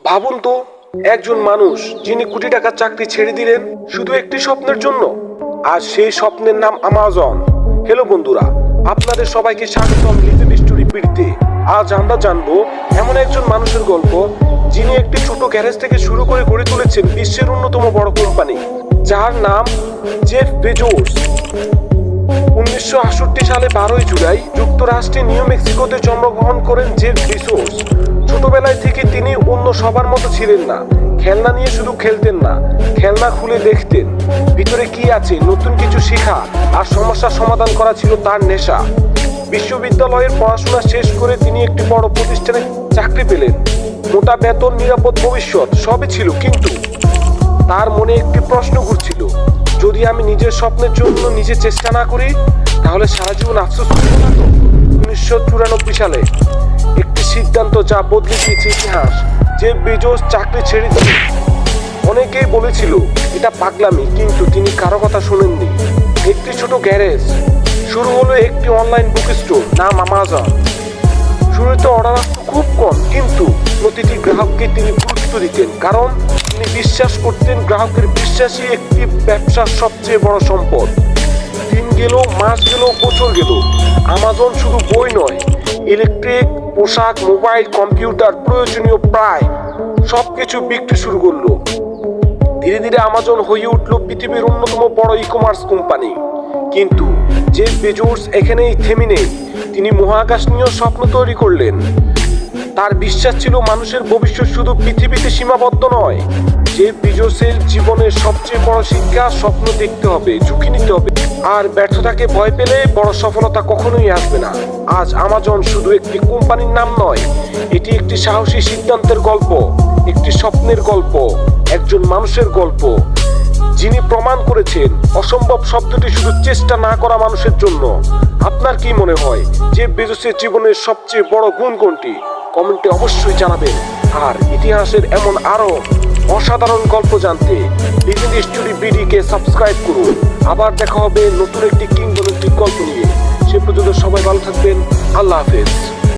ভাবুন তো, একজন মানুষ যিনি কোটি টাকার চাকরি ছেড়ে দিলেন শুধু একটি স্বপ্নের জন্য, আর সেই স্বপ্নের নাম আমাজন। হ্যালো বন্ধুরা, আপনাদের সবাইকে স্বাগতম লিজেন্ড স্টোরি পিড়িতে। আজ আমরা জানবো এমন একজন মানুষের গল্প যিনি একটি ছোট গ্যারেজ থেকে শুরু করে গড়ে তুলেছেন বিশ্বের অন্যতম বড় কোম্পানি, যার নাম জেফ বেজোস। 1968 সালে 12 জুলাই যুক্তরাষ্ট্রের নিউ মেক্সিকোতে জন্মগ্রহণ করেন জেফ বেজোস। ছোটবেলায় থেকে তিনি অন্য সবার মতো ছিলেন না। খেলনা নিয়ে শুধু খেলতেন না, খেলনা খুলে দেখতেন ভিতরে কি আছে, নতুন কিছু শেখা আর সমস্যার সমাধান করা ছিল তার নেশা। বিশ্ববিদ্যালয়ের পড়াশোনা শেষ করে তিনি একটি বড় প্রতিষ্ঠানে চাকরি পেলেন। মোটা বেতন, নিরাপদ ভবিষ্যৎ সবই ছিল, কিন্তু তার মনে একটি প্রশ্ন ঘুরছিল, যদি আমি নিজের স্বপ্নের জন্য নিজে চেষ্টা না করি তাহলে সারা জীবন আফসোস করব না তো? 1994 সালে একটি সিদ্ধান্ত যা বদলে দিয়েছে ইতিহাস। জেফ বেজোস চাকরি ছেড়ে দিলেন। অনেকেই বলেছিল এটা পাগলামি, কিন্তু তিনি কারো কথা শুনেননি। একটি ছোট গ্যারেজ শুরু হলো একটি অনলাইন বুক স্টোর, নাম আমাজন। শুরুতে অর্ডার আসতো খুব কম, কিন্তু প্রতিটি গ্রাহককে তিনি গুরুত্ব দিতেন, কারণ তিনি বিশ্বাস করতেন গ্রাহকের বিশ্বাসই একটি ব্যবসার সবচেয়ে বড় সম্পদ। দিন গেল, মাস গেল, বছর গেল, আমাজন শুধু বই নয়, ইলেকট্রিক, পোশাক, মোবাইল, কম্পিউটার, প্রয়োজনীয় প্রায় সবকিছু বিক্রি শুরু করলো। ধীরে ধীরে আমাজন হয়ে উঠল পৃথিবীর অন্যতম বড় ই কমার্স কোম্পানি। কিন্তু জেফ বেজোস এখানেই থেমে নেই। তিনি মহাকাশ নিয়েও স্বপ্ন তৈরি করলেন। তার বিশ্বাস ছিল মানুষের ভবিষ্যৎ শুধু পৃথিবীতে সীমাবদ্ধ নয়। জেফ বেজোসের জীবনের সবচেয়ে বড় শিক্ষা, স্বপ্ন দেখতে হবে, ঝুঁকি নিতে হবে, আর ব্যর্থতাকে ভয় পেলে বড় সফলতা কখনোই আসবে না। আজ আমাজন শুধু একটি কোম্পানির নাম নয়, এটি একটি সাহসী সিদ্ধান্তের গল্প, একটি স্বপ্নের গল্প, একজন মানুষের গল্প যিনি প্রমাণ করেছেন অসম্ভব শব্দটি শুধু চেষ্টা না করা মানুষের জন্য। আপনার কি মনে হয় জেফ বেজোসের জীবনের সবচেয়ে বড় গুণ কোনটি? কমেন্টে অবশ্যই জানাবেন। আর ইতিহাসের এমন আরো অসাধারণ গল্প জানতে লিজেন্ড স্টোরি বিডিকে সাবস্ক্রাইব করুন। আবার দেখা হবে নতুন একটি কিংবদন্তির গল্প নিয়ে। সে পর্যন্ত সবাই ভালো থাকবেন। আল্লাহ হাফেজ।